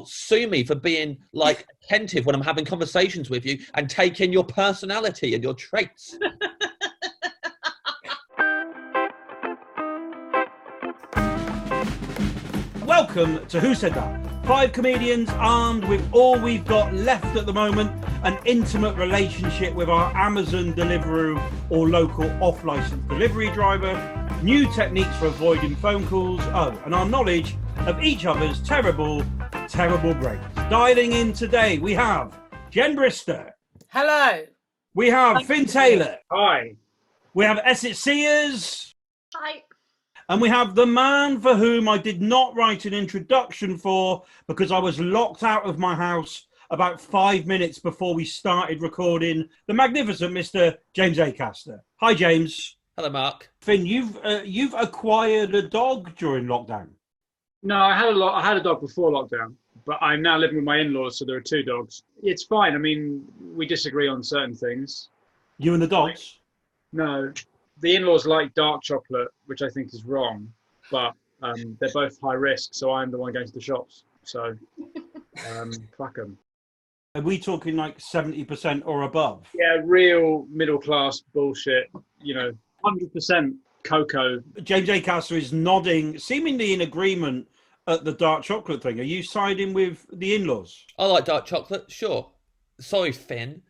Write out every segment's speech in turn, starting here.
sue me for being like attentive when I'm having conversations with you and take in your personality and your traits. Welcome to Who Said That? 5 comedians armed with all we've got left at the moment, an intimate relationship with our Amazon Deliveroo or local off-license delivery driver, new techniques for avoiding phone calls, and our knowledge of each other's terrible brains. Dialing in today, we have Jen Brister. Hello. We have Finn Taylor. Hi. We have Esyllt Sears. Hi. And we have the man for whom I did not write an introduction for because I was locked out of my house about 5 minutes before we started recording, the magnificent Mr. James Acaster. Hi, James. Hello, Mark. Finn, you've acquired a dog during lockdown. No, I had a dog before lockdown, but I'm now living with my in-laws, so there are 2 dogs. It's fine. I mean, we disagree on certain things. You and the dogs? No. The in-laws like dark chocolate, which I think is wrong, but they're both high risk, so I'm the one going to the shops. So, fuck them. Are we talking like 70% or above? Yeah, real middle-class bullshit, 100% cocoa. James Acaster is nodding, seemingly in agreement at the dark chocolate thing. Are you siding with the in-laws? I like dark chocolate, sure. Sorry, Finn.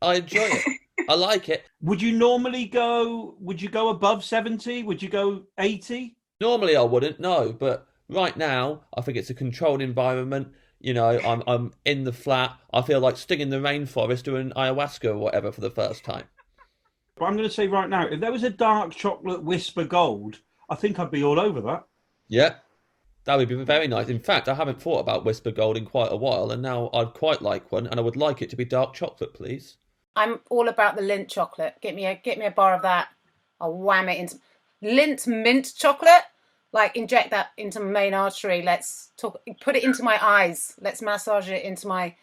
I enjoy it. I like it. Would you go above 70? Would you go 80? Normally I wouldn't, no, but right now I think it's a controlled environment. I'm in the flat. I feel like stinging the rainforest doing ayahuasca or whatever for the first time. But I'm going to say right now, if there was a dark chocolate Whisper Gold, I think I'd be all over that. Yeah, that would be very nice. In fact, I haven't thought about Whisper Gold in quite a while, and now I'd quite like one, and I would like it to be dark chocolate, please. I'm all about the Lindt chocolate. Get me a bar of that. I'll wham it into Lindt mint chocolate. Like inject that into my main artery. Put it into my eyes. Let's massage it into my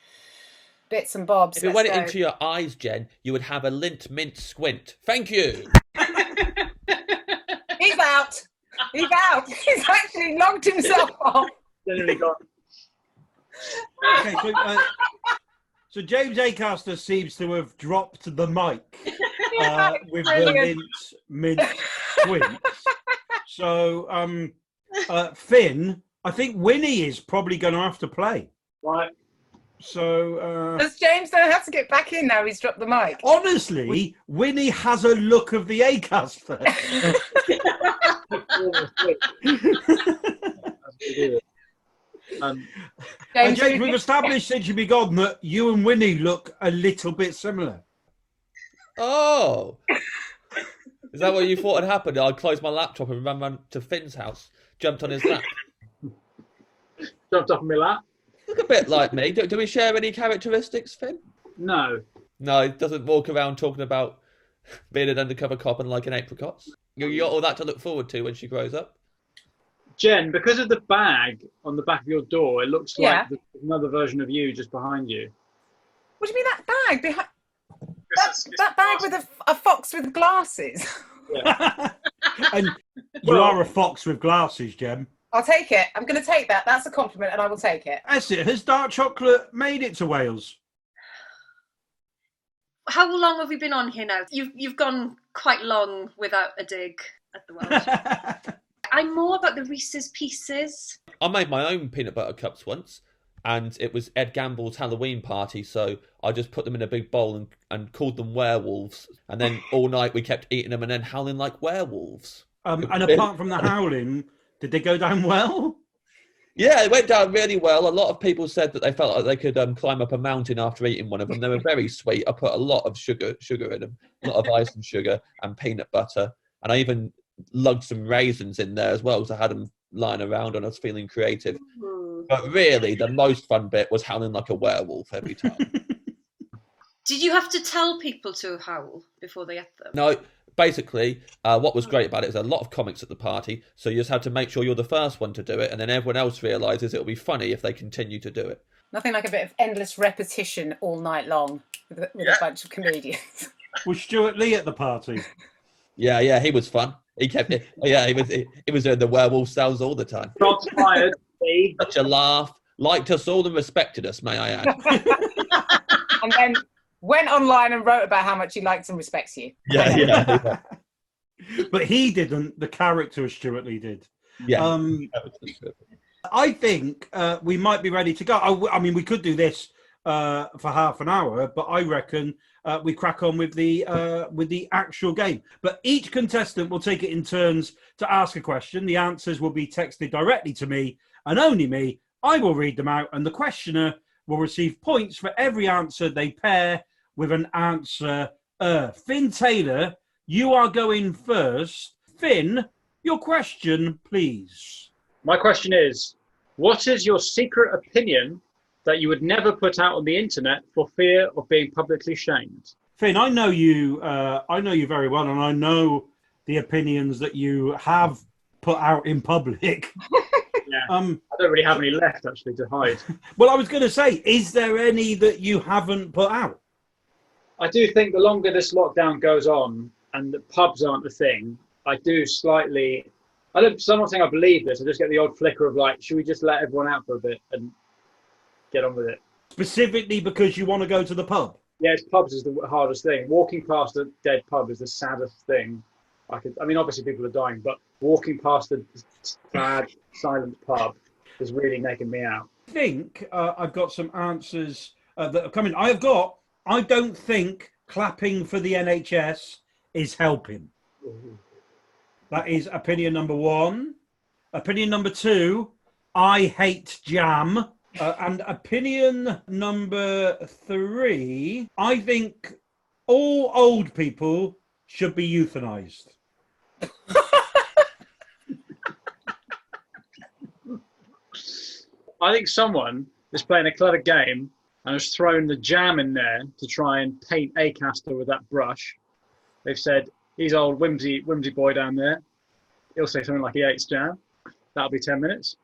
bits and bobs. If it went into your eyes, Jen, you would have a Lindt mint squint. Thank you. He's out. He's out. He's actually logged himself off. Generally gone. Okay, so James Acaster seems to have dropped the mic with brilliant. The mint squints. So, Finn, I think Winnie is probably going to have to play. Right. So, Does James don't have to get back in now? He's dropped the mic. Honestly, Winnie has a look of the Acaster. James, we've established since you've been gone that you and Winnie look a little bit similar. Oh. Is that what you thought had happened? I closed my laptop and ran to Finn's house, jumped on his lap. Jumped off my lap? Look a bit like me. Do we share any characteristics, Finn? No. No, he doesn't walk around talking about being an undercover cop and liking apricots. You got all that to look forward to when she grows up. Jen, because of the bag on the back of your door, it looks like another version of you just behind you. What do you mean that bag behind? That bag with a fox with glasses. Yeah. And you are a fox with glasses, Jem. I'll take it. I'm going to take that. That's a compliment, and I will take it. That's it. Has dark chocolate made it to Wales? How long have we been on here now? You've gone quite long without a dig at the Welsh. I'm more about the Reese's Pieces. I made my own peanut butter cups once, and it was Ed Gamble's Halloween party, so I just put them in a big bowl and called them werewolves. And then all night we kept eating them and then howling like werewolves. And apart from the howling, did they go down well? Yeah, it went down really well. A lot of people said that they felt like they could climb up a mountain after eating one of them. They were very sweet. I put a lot of sugar in them, a lot of ice and sugar and peanut butter. And I even lugged some raisins in there as well, because I had them lying around and I was feeling creative. But really, the most fun bit was howling like a werewolf every time. Did you have to tell people to howl before they ate them? No, basically, what was great about it is a lot of comics at the party, so you just have to make sure you're the first one to do it, and then everyone else realises it'll be funny if they continue to do it. Nothing like a bit of endless repetition all night long with a bunch of comedians. Was Stuart Lee at the party? Yeah, he was fun. He kept it. Yeah, he was doing the werewolf sounds all the time. Shots fired. Such a laugh. liked us all and respected us, may I add. And then went online and wrote about how much he likes and respects you. Yeah. But he didn't. The character of Stuart Lee did. Yeah. I think we might be ready to go. I mean, we could do this for half an hour, but I reckon we crack on with the actual game. But each contestant will take it in turns to ask a question. The answers will be texted directly to me and only me. I will read them out, and the questioner will receive points for every answer they pair with an answer. Finn Taylor, you are going first. Finn, your question, please. My question is, what is your secret opinion that you would never put out on the internet for fear of being publicly shamed? Finn, I know you very well, and I know the opinions that you have put out in public. Yeah. I don't really have any left, actually, to hide. Well, I was going to say, is there any that you haven't put out? I do think the longer this lockdown goes on and the pubs aren't a thing, I'm not saying I believe this, I just get the odd flicker of like, should we just let everyone out for a bit and get on with it? Specifically because you want to go to the pub? Yes, pubs is the hardest thing. Walking past a dead pub is the saddest thing. Obviously people are dying, but walking past a sad, silent pub is really making me out. I think I've got some answers that are coming. I don't think clapping for the NHS is helping. Ooh. That is opinion number one. Opinion number two, I hate jam. And opinion number three, I think all old people should be euthanized. I think someone is playing a clever game and has thrown the jam in there to try and paint Acaster with that brush. They've said, he's old whimsy boy down there. He'll say something like he hates jam. That'll be 10 minutes.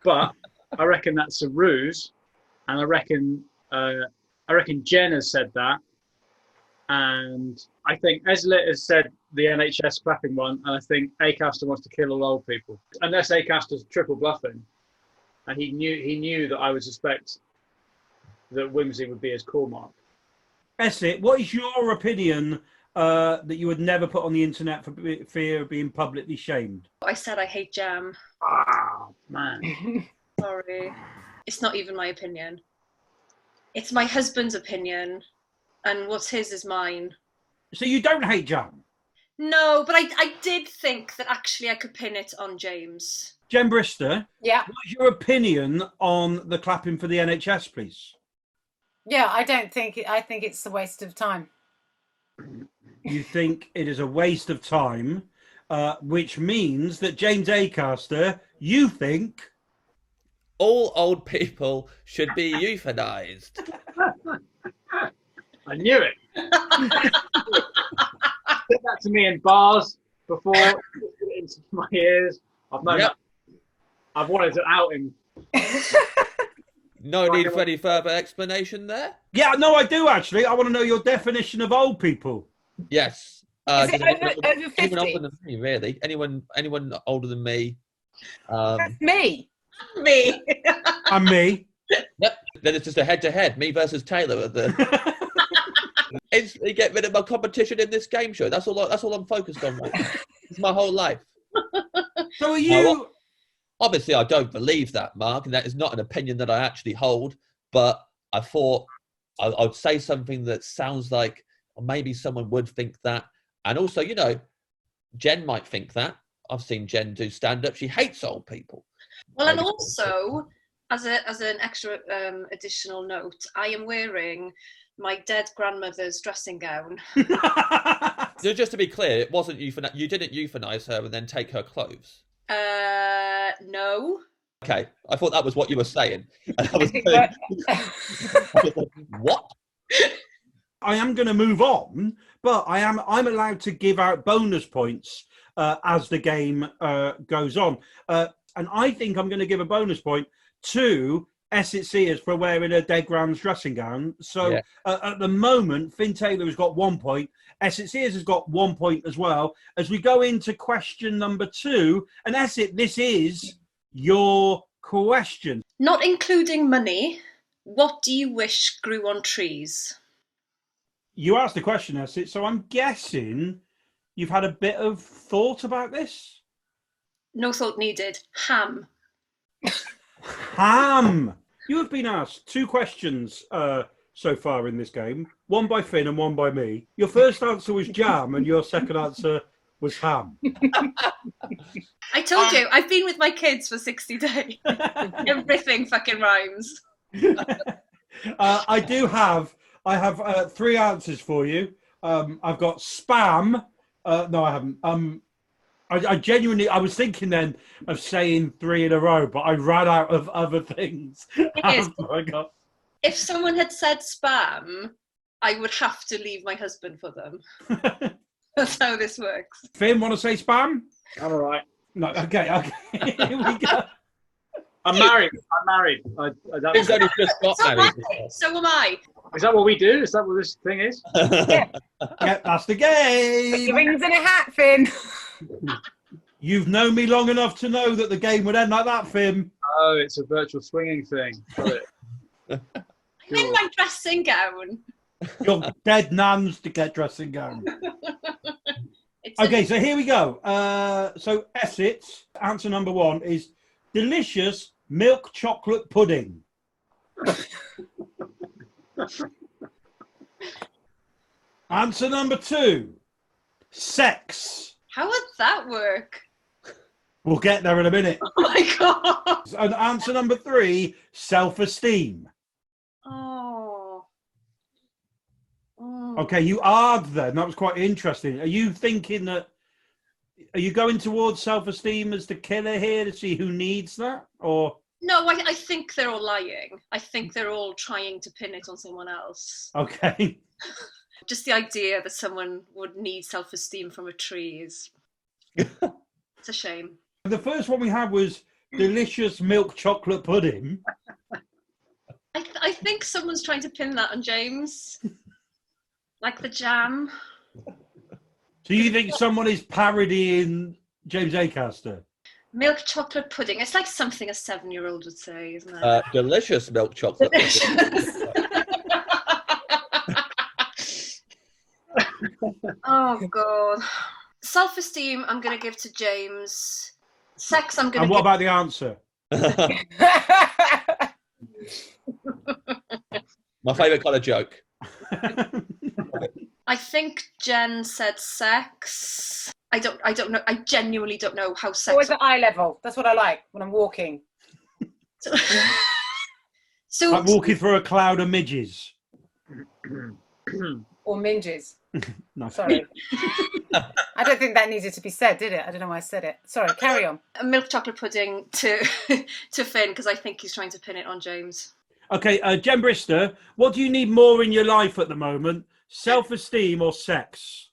But I reckon that's a ruse. And I reckon Jen has said that. And I think Esyllt has said the NHS clapping one. And I think Acaster wants to kill all old people. Unless Acaster's triple bluffing. And he knew that I would suspect that whimsy would be his core mark. Esyllt, what is your opinion that you would never put on the internet for fear of being publicly shamed? I said I hate jam. Ah, man. Sorry. It's not even my opinion. It's my husband's opinion, and what's his is mine. So you don't hate jam? No, but I did think that actually I could pin it on James. Jen Brister, Yeah. what's your opinion on the clapping for the NHS, please? Yeah, I think it's a waste of time. You think it is a waste of time, which means that James Acaster, you think... All old people should be euthanized. I knew it. Said that to me in bars before. It into my ears. I've known that. I've wanted to out him. No need for any further explanation there. Yeah, no, I do actually. I want to know your definition of old people. Yes. Is it over 50? Anyone older than me, really? Anyone older than me? That's me. Me. And me. Yep. Then it's just a head-to-head, me versus Taylor at the. Instantly get rid of my competition in this game show. That's all I'm focused on right now. It's my whole life. So are you? Obviously, I don't believe that, Mark, and that is not an opinion that I actually hold. But I thought I'd say something that sounds like maybe someone would think that, and also, Jen might think that. I've seen Jen do stand-up. She hates old people. Well, and also, as an extra additional note, I am wearing my dead grandmother's dressing gown. So just to be clear, it wasn't you didn't euthanize her and then take her clothes. No. Okay, I thought that was what you were saying. And I was like, what? I am going to move on, but I'm allowed to give out bonus points as the game goes on. And I think I'm going to give a bonus point to Esyllt Sears for wearing a dead grand's dressing gown. So at the moment, Finn Taylor has got 1 point. Esyllt Sears has got 1 point as well. As we go into question number 2, and Esyllt, this is your question. Not including money, what do you wish grew on trees? You asked the question, Esyllt, so I'm guessing you've had a bit of thought about this? No thought needed. Ham. Ham! You have been asked 2 questions so far in this game, one by Finn and one by me. Your first answer was jam, and your second answer was ham. I told you, I've been with my kids for 60 days. Everything fucking rhymes. I have 3 answers for you. I've got spam. No, I haven't. I genuinely, I was thinking then of saying 3 in a row, but I ran out of other things. If someone had said spam, I would have to leave my husband for them. That's how this works. Finn, want to say spam? I'm all right. No, okay. Here we go. I'm married. He's only just got married. So am I. Is that what we do? Is that what this thing is? Yeah, that's the game. Your rings in a hat, Finn. You've known me long enough to know that the game would end like that, Finn. Oh, it's a virtual swinging thing. Got it. I'm in my dressing gown. Your dead nan's to get dressing gown. Okay, so here we go. So Esyllt, answer number 1 is delicious milk chocolate pudding. Answer number 2, sex. How would that work? We'll get there in a minute. Oh my god. And answer number 3, self-esteem. Oh. Okay, you are then. That was quite interesting. Are you thinking that? Are you going towards self-esteem as the killer here to see who needs that, or? No, I think they're all lying. I think they're all trying to pin it on someone else. Okay. Just the idea that someone would need self-esteem from a tree is... It's a shame. The first one we had was delicious milk chocolate pudding. I think someone's trying to pin that on James. Like the jam. So you think someone is parodying James Acaster? Milk chocolate pudding. It's like something a 7-year-old would say, isn't it? Delicious milk chocolate pudding. Oh, God. Self-esteem, I'm going to give to James. Sex, I'm going to And what about the answer? My favourite kind of joke. I think Jen said sex. I don't know. I genuinely don't know how sex... Always at eye level. That's what I like when I'm walking. So Like walking through a cloud of midges. Or minges. No. Sorry. I don't think that needed to be said, did it? I don't know why I said it. Sorry, carry on. a milk chocolate pudding to Finn, because I think he's trying to pin it on James. Okay, Jen Brister, what do you need more in your life at the moment? Self-esteem or sex?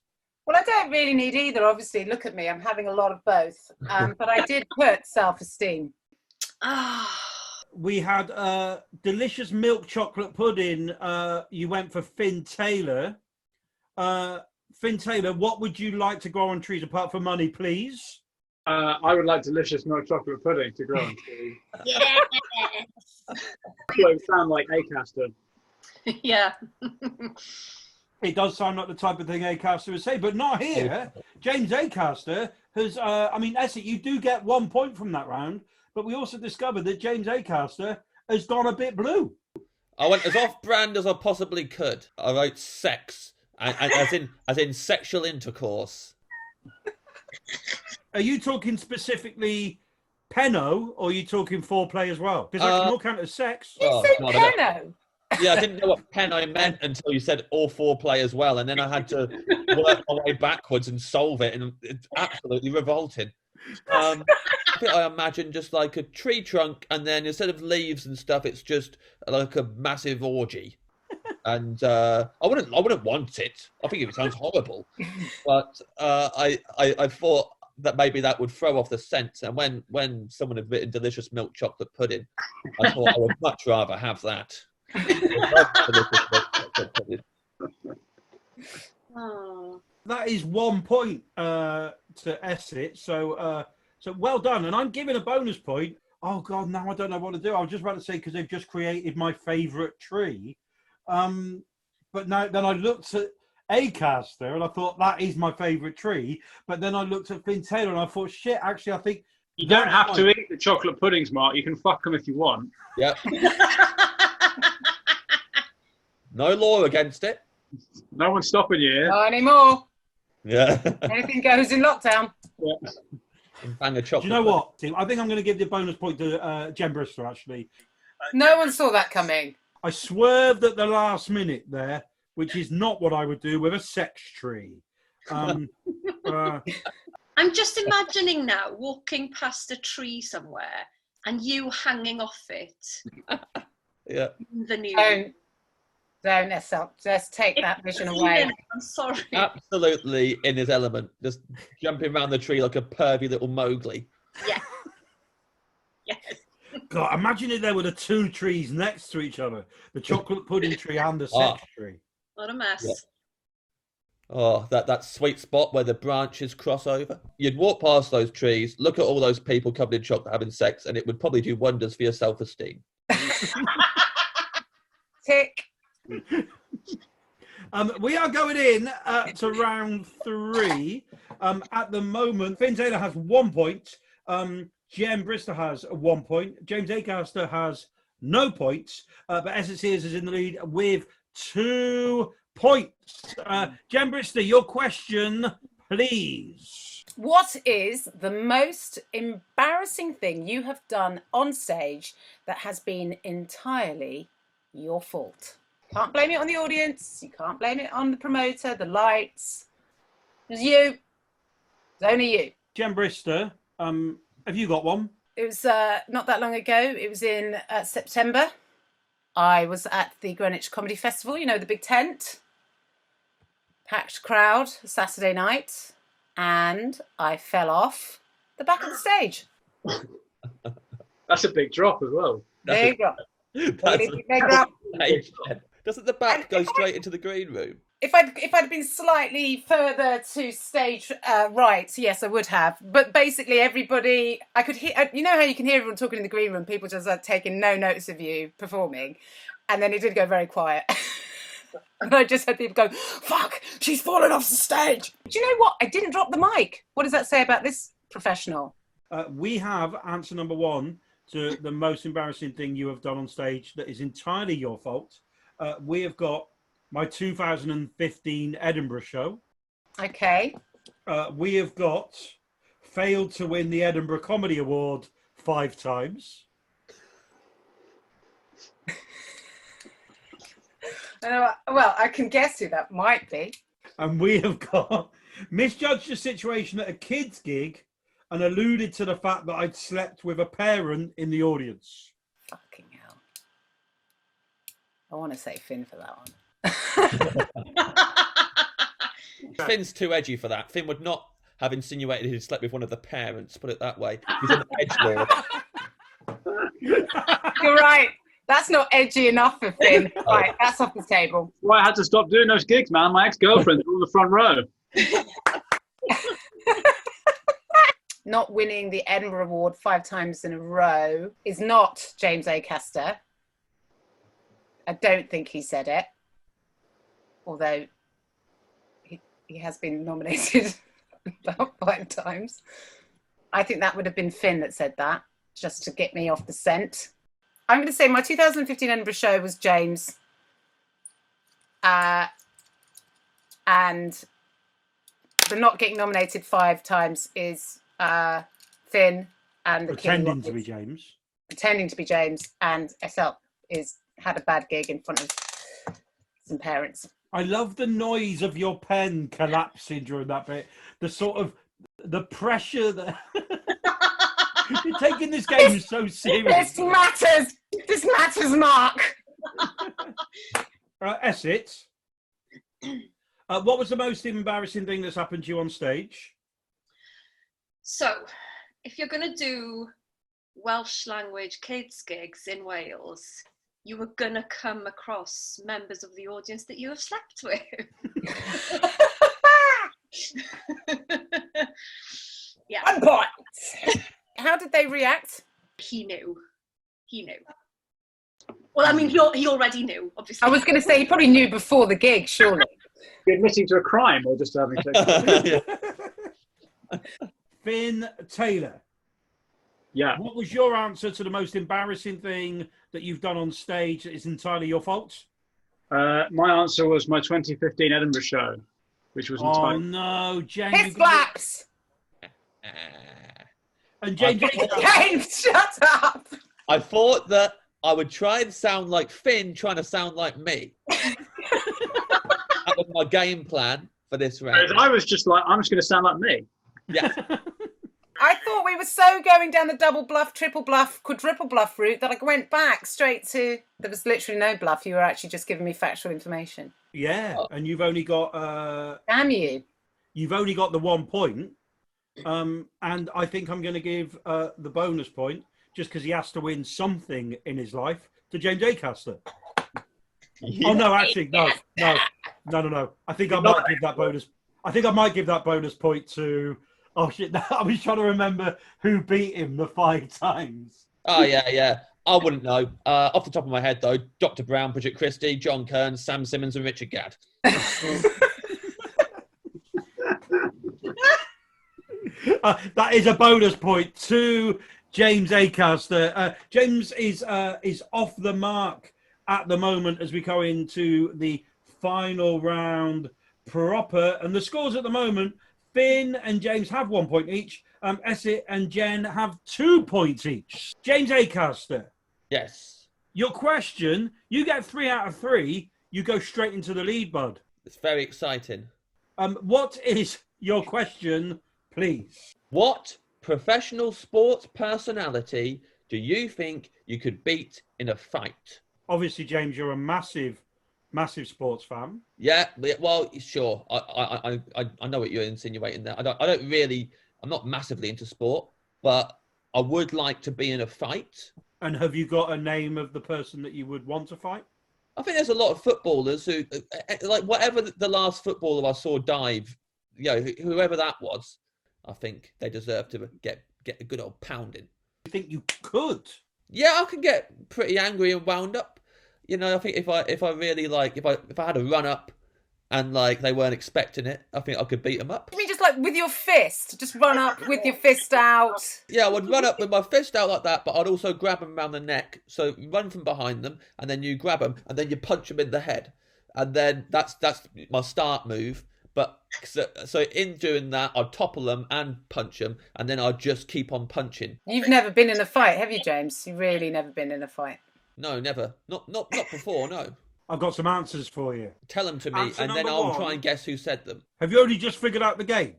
Well, I don't really need either, obviously. Look at me. I'm having a lot of both. But I did put self-esteem. We had delicious milk chocolate pudding. You went for Finn Taylor. Finn Taylor, what would you like to grow on trees apart from money, please? I would like delicious milk chocolate pudding to grow on trees. Yeah. It sound like Acaster. Yeah. It does sound like the type of thing Acaster would say, but not here. James Acaster has, Esyllt, you do get 1 point from that round, but we also discovered that James Acaster has gone a bit blue. I went as off-brand as I possibly could. I wrote sex, and as in sexual intercourse. Are you talking specifically Peno, or are you talking foreplay as well? Because that can all count as sex. You said Peno? Yeah, I didn't know what pen I meant until you said all foreplay as well, and then I had to work my way backwards and solve it, and it's absolutely revolting. I imagine just like a tree trunk, and then instead of leaves and stuff, it's just like a massive orgy. And I wouldn't want it. I think it sounds horrible, but I thought that maybe that would throw off the scent. And when someone had written delicious milk chocolate pudding, I thought I would much rather have that. Oh. That is 1 point to Esyllt. So well done. And I'm giving a bonus point Oh God, now I don't know what to do. I was just about to say because they've just created my favourite tree, but now then I looked at Acaster and I thought that is my favourite tree. But then I looked at Finn Taylor and I thought, shit, actually, I think You don't have to eat the chocolate puddings, Mark. You can fuck them if you want. Yep. No law against it. No one's stopping you here. Not anymore. Yeah. Anything goes in lockdown. Yeah. Bang a chocolate. Do you know what, Tim? I think I'm going to give the bonus point to Jen Brister, actually. No one saw that coming. I swerved at the last minute there, which is not what I would do with a sex tree. I'm just imagining now walking past a tree somewhere and you hanging off it. Yeah. The new. Don't Esyllt. Just take that vision away. I'm sorry. Absolutely in his element, just jumping around the tree like a pervy little Mowgli. Yeah. Yes. God, imagine if there were the two trees next to each other, the chocolate pudding tree and the sex tree. What a mess. Yeah. Oh, that sweet spot where the branches cross over. You'd walk past those trees, look at all those people covered in chocolate having sex, and it would probably do wonders for your self-esteem. Tick. We are going in to round 3. At the moment, Finn Taylor has 1 point. Jem Brister has 1 point. James Acaster has no points. But Esyllt Sears is in the lead with 2 points. Jem Brister, your question, please. What is the most embarrassing thing you have done on stage that has been entirely your fault? Can't blame it on the audience. You can't blame it on the promoter, the lights. It was you. It was only you. Jem Brister, have you got one? It was not that long ago. It was in September. I was at the Greenwich Comedy Festival, you know, the big tent. Packed crowd, Saturday night. And I fell off the back of the stage. That's a big drop as well. There you go. Big drop. Doesn't the back go straight into the green room? If I'd been slightly further to stage right, yes, I would have. But basically, everybody, I could hear. You know how you can hear everyone talking in the green room, people just taking no notice of you performing, and then it did go very quiet. And I just had people go, "Fuck, she's fallen off the stage." Do you know what? I didn't drop the mic. What does that say about this professional? We have answer number 1 to the most embarrassing thing you have done on stage that is entirely your fault. We have got my 2015 Edinburgh show. Okay. We have got failed to win the Edinburgh Comedy Award 5 times. Well, I can guess who that might be. And we have got misjudged the situation at a kids' gig and alluded to the fact that I'd slept with a parent in the audience. Fucking hell. I want to say Finn for that one. Finn's too edgy for that. Finn would not have insinuated he'd slept with one of the parents, put it that way. He's an edgelord. You're right. That's not edgy enough for Finn. Right, that's off the table. Well, I had to stop doing those gigs, man. My ex-girlfriend's on the front row. Not winning the Edinburgh Award 5 times in a row is not James Acaster. I don't think he said it. Although he has been nominated about 5 times. I think that would have been Finn that said that, just to get me off the scent. I'm going to say my 2015 Edinburgh show was James. And the not getting nominated 5 times is Finn. And the Pretending to be James. Pretending to be James. And Esyllt had a bad gig in front of some parents. I love the noise of your pen collapsing during that bit. The sort of the pressure that you're taking this game so seriously. This matters, Mark. Esyllt, what was the most embarrassing thing that's happened to you on stage? So, if you're going to do Welsh language kids gigs in Wales, you were going to come across members of the audience that you have slept with. Yeah. 1 point. How did they react? He knew. Well, I mean, he already knew, obviously. I was going to say he probably knew before the gig, surely. You're admitting to a crime or just having sex? Finn Taylor. Yeah. What was your answer to the most embarrassing thing that you've done on stage that is entirely your fault? My answer was my 2015 Edinburgh show, which was Oh entitled... no, James. Piss slaps! And James. James, shut up! I thought that I would try and sound like Finn trying to sound like me. That was my game plan for this round. I was just like, I'm just going to sound like me. Yeah. I thought we were so going down the double bluff, triple bluff, quadruple bluff route that I went back straight to... There was literally no bluff. You were actually just giving me factual information. Yeah, and you've only got... Damn you. You've only got the 1 point. And I think I'm going to give the bonus point, just because he has to win something in his life, to James Acaster. Yeah. Oh, no, actually, no. I think I might give that bonus... I think I might give that bonus point to... Oh, shit. I was trying to remember who beat him the 5 times. Oh, yeah. I wouldn't know. Off the top of my head, though, Dr. Brown, Bridget Christie, John Kearns, Sam Simmons and Richard Gadd. That is a bonus point to James Acaster. James is off the mark at the moment as we go into the final round proper. And the scores at the moment... Finn and James have 1 point each. Esyllt and Jen have 2 points each. James Acaster. Yes. Your question, you get 3 out of 3. You go straight into the lead, bud. It's very exciting. What is your question, please? What professional sports personality do you think you could beat in a fight? Obviously, James, you're a massive sports fan. Yeah, well, sure. I know what you're insinuating there. I'm not massively into sport, but I would like to be in a fight. And have you got a name of the person that you would want to fight? I think there's a lot of footballers who, like, whatever the last footballer I saw dive, whoever that was, I think they deserve to get a good old pounding. You think you could? Yeah, I can get pretty angry and wound up. I think if I really if I had a run up and they weren't expecting it, I think I could beat them up. You mean just with your fist? Just run up with your fist out? Yeah, I would run up with my fist out like that, but I'd also grab them around the neck. So run from behind them, and then you grab them, and then you punch them in the head, and then that's my start move. But so in doing that, I'd topple them and punch them, and then I'd just keep on punching. You've never been in a fight, have you, James? You've really never been in a fight. No, never. Not before, no. I've got some answers for you. Tell them to me, Answer and then number I'll 1. try and guess who said them. Have you only just figured out the game?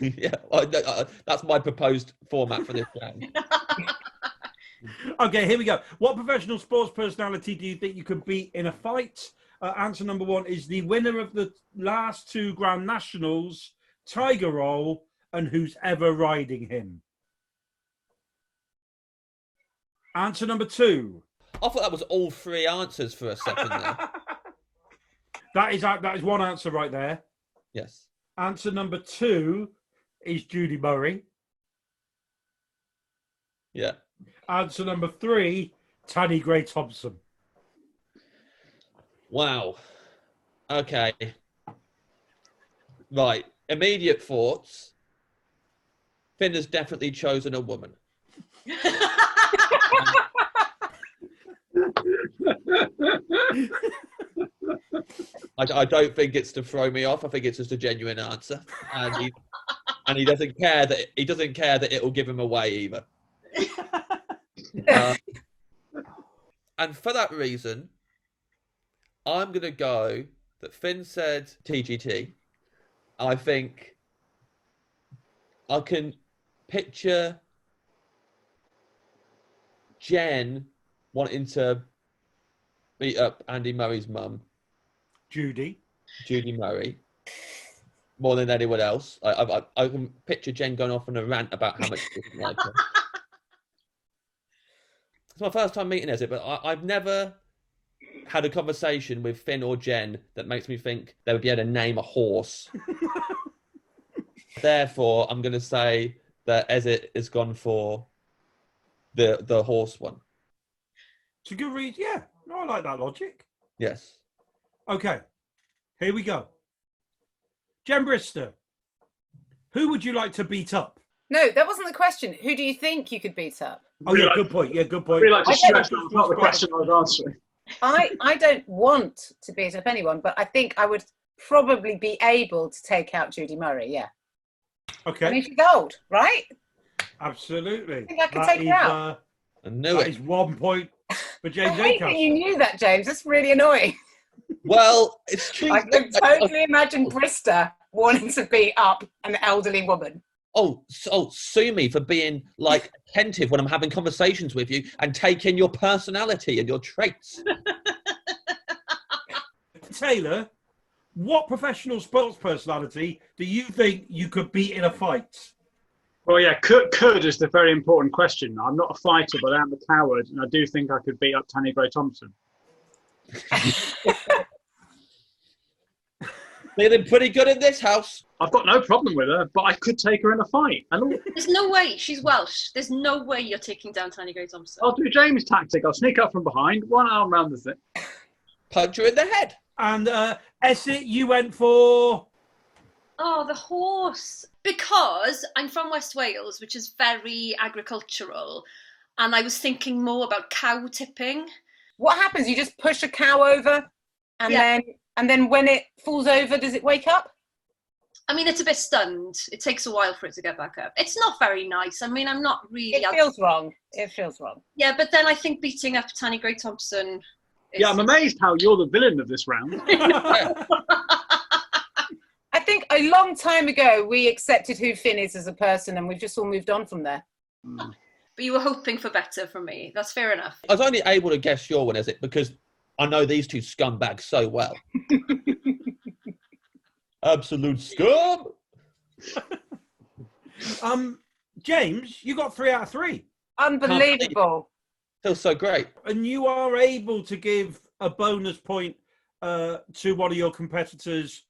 Yeah, that's my proposed format for this round. Okay, here we go. What professional sports personality do you think you could beat in a fight? Answer number 1 is the winner of the last 2 Grand Nationals, Tiger Roll, and who's ever riding him. Answer number 2. I thought that was all 3 answers for a second there. That is one answer right there. Yes. Answer number 2 is Judy Murray. Yeah. Answer number 3, Tanny Gray Thompson. Wow. Okay. Right. Immediate thoughts. Finn has definitely chosen a woman. I don't think it's to throw me off. I think it's just a genuine answer, and he doesn't care that it will give him away either. And for that reason, I'm gonna go that Finn said TGT. I think I can picture Jen wanting to beat up Andy Murray's mum, Judy Murray, more than anyone else. I can picture Jen going off on a rant about how much she doesn't like her. It's my first time meeting Esyllt, but I've never had a conversation with Finn or Jen that makes me think they would be able to name a horse. Therefore, I'm going to say that Esyllt has gone for the horse one. It's a good read. Yeah, no, I like that logic. Yes. Okay, here we go. Jen Brister, who would you like to beat up? No, that wasn't the question. Who do you think you could beat up? Oh, yeah, good point. Yeah, good point. I really like to I stress don't- that's not the question I was answering. I don't want to beat up anyone, but I think I would probably be able to take out Judy Murray. Yeah. Okay. I mean, she's old, right? Absolutely. I think I can That take her is, out. I knew that it. is 1 point for I James hate that you Acaster. knew that, James. That's really annoying. Well, it's true. I can totally imagine Brister wanting to beat up an elderly woman. Sue me for being like attentive when I'm having conversations with you and taking your personality and your traits. Taylor, what professional sports personality do you think you could beat in a fight? Well, yeah, could is the very important question. I'm not a fighter, but I am a coward, and I do think I could beat up Tanya Gray-Thompson. Feeling pretty good in this house. I've got no problem with her, but I could take her in a fight. And There's no way. She's Welsh. There's no way you're taking down Tanya Gray-Thompson. I'll do James' tactic. I'll sneak up from behind, one arm round the thing. Punch her in the head. And Esyllt, you went for... Oh, the horse. Because I'm from West Wales, which is very agricultural, and I was thinking more about cow tipping. What happens? You just push a cow over, and then when it falls over, does it wake up? I mean, it's a bit stunned. It takes a while for it to get back up. It's not very nice. I mean, I'm not really... It feels wrong. It feels wrong. Yeah, but then I think beating up Tanya Gray-Thompson... Yeah, I'm amazed how you're the villain of this round. I think a long time ago we accepted who Finn is as a person, and we've just all moved on from there. But you were hoping for better from me. That's fair enough. I was only able to guess your one, is it? Because I know these two scumbags so well. Absolute scum. James, you got 3 out of 3. Unbelievable. Feels so great. And you are able to give a bonus point to one of your competitors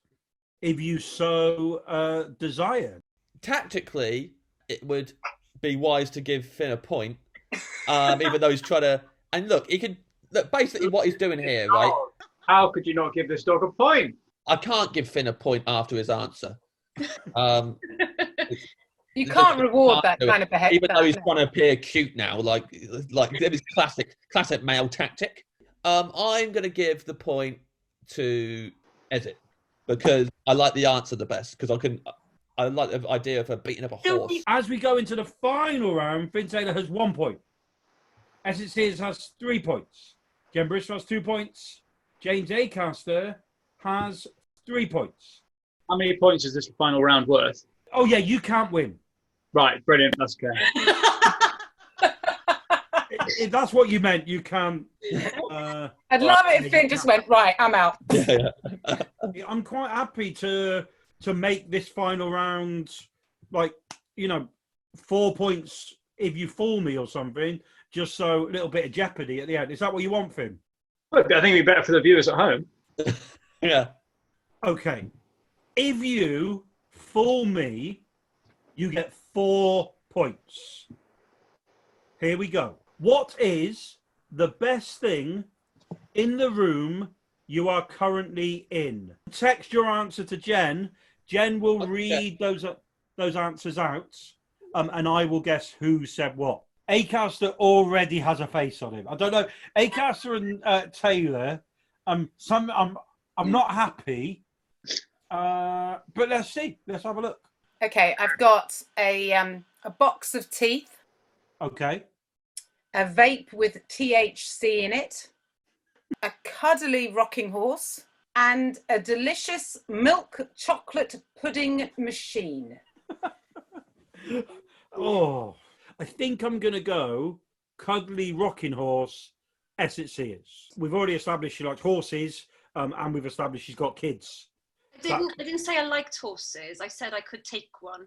if you so desire. Tactically, it would be wise to give Finn a point, even though he's trying to... And look, he could... Look, basically what he's doing here, right? How could you not give this dog a point? I can't give Finn a point after his answer. You can't reward that kind of behaviour. Even though he's trying to appear cute now, like it's classic male tactic. I'm going to give the point to Esyllt because I like the answer the best. Because I like the idea of her beating up a horse. As we go into the final round, Finn Taylor has 1 point. Esyllt Sears has 3 points. Jen Brister has 2 points. James Acaster has 3 points. How many points is this final round worth? Oh, yeah, you can't win. Right, brilliant. That's okay. If that's what you meant, you can. I'd love it if Finn just went, right, I'm out. Yeah. I'm quite happy to make this final round, 4 points if you fool me or something, just so a little bit of jeopardy at the end. Is that what you want, Finn? I think it'd be better for the viewers at home. Yeah. Okay. If you fool me, you get 4 points. Here we go. What is the best thing in the room you are currently in? Text your answer to Jen. Jen will read those answers out, and I will guess who said what. Acaster already has a face on him. I don't know. Acaster and Taylor. I'm not happy. But let's see. Let's have a look. Okay, I've got a box of teeth, Okay. a vape with THC in it, a cuddly rocking horse, and a delicious milk chocolate pudding machine. Oh, I think I'm going to go cuddly rocking horse, Esyllt Sears. We've already established she likes horses, and we've established she's got kids. I didn't say I liked horses. I said I could take one.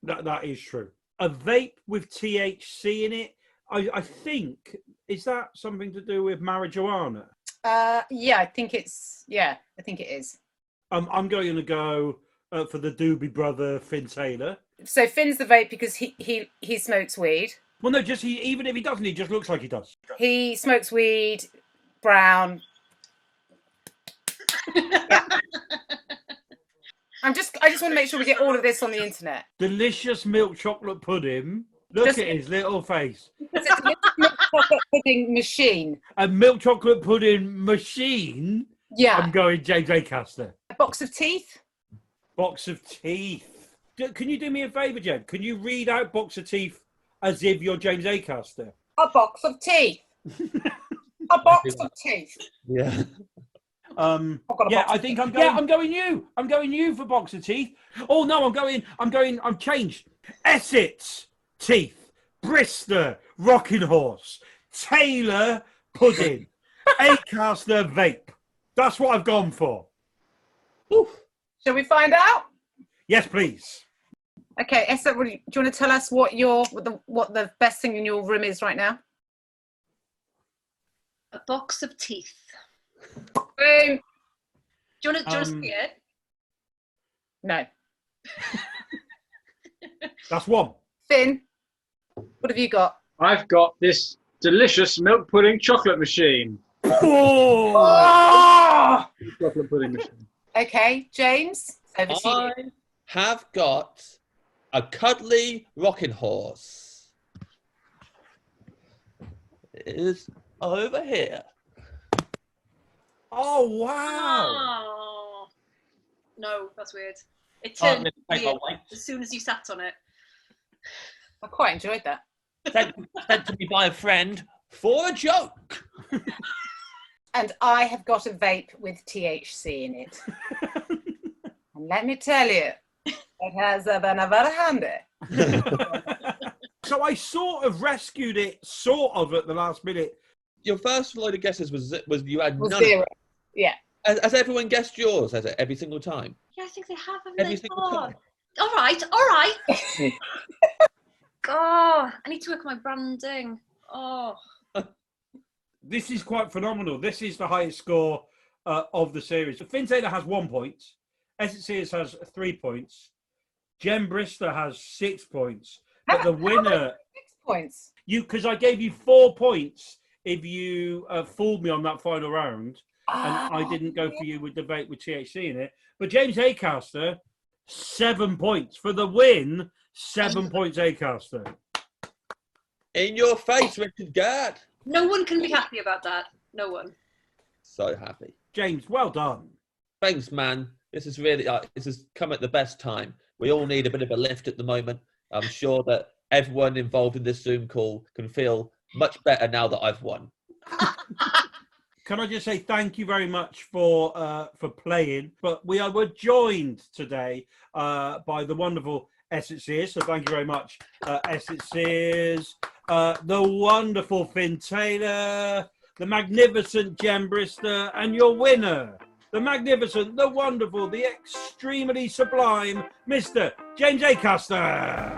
That is true. A vape with THC in it. I think, is that something to do with marijuana? Yeah, I think it is. I'm going to go for the Doobie brother, Finn Taylor. So Finn's the vape because he smokes weed. Well, no, just even if he doesn't, he just looks like he does. He smokes weed, brown. Yeah. I just want to make sure we get all of this on the internet. Delicious milk chocolate pudding. Look Just- at his little face. It's a milk chocolate pudding machine. A milk chocolate pudding machine. Yeah. I'm going James Acaster. A box of teeth. Box of teeth. Can you do me a favour, Jen? Can you read out box of teeth as if you're James Acaster? A box of teeth. A box of teeth. Yeah. I think I'm going you. I'm going you for box of teeth. Oh no, I'm changed. Esyllt teeth. Brister rocking horse. Taylor pudding. Acaster vape. That's what I've gone for. Oof. Shall we find out? Yes, please. Okay, Esther, do you want to tell us what the best thing in your room is right now? A box of teeth. Boom. Do you want to see it? No. That's one. Finn, what have you got? I've got this delicious milk pudding chocolate machine. Oh! Chocolate pudding machine. Okay, James, over to you. I have got a cuddly rocking horse. It is over here. Oh wow! Oh. No, that's weird. It turned weird as soon as you sat on it. I quite enjoyed that. Sent to me by a friend for a joke. And I have got a vape with THC in it. And let me tell you, it has a very handy. So I sort of rescued it, sort of at the last minute. Your first load of guesses was you had Was none of zero. it. Yeah. Has everyone guessed yours? Has it every single time? Yeah, I think they have. Haven't Every they? single time. All right. God, I need to work on my branding. Oh. This is quite phenomenal. This is the highest score of the series. Finn Taylor has 1 point. Esyllt Sears has 3 points. Jen Brister has 6 points. But the winner, 6 points. because I gave you 4 points if you fooled me on that final round, and I didn't go for you with the vape with THC in it. But James Acaster, 7 points for the win. 7 points, Acaster. In your face, Richard Gad. No one can be happy about that. No one. So happy. James, well done. Thanks, man. This is really this has come at the best time. We all need a bit of a lift at the moment. I'm sure that everyone involved in this Zoom call can feel much better now that I've won. Can I just say thank you very much for playing? But we were joined today by the wonderful Esyllt Sears. So thank you very much, Esyllt Sears. The wonderful Finn Taylor, the magnificent Jen Brister, and your winner, the magnificent, the wonderful, the extremely sublime Mr. James Acaster.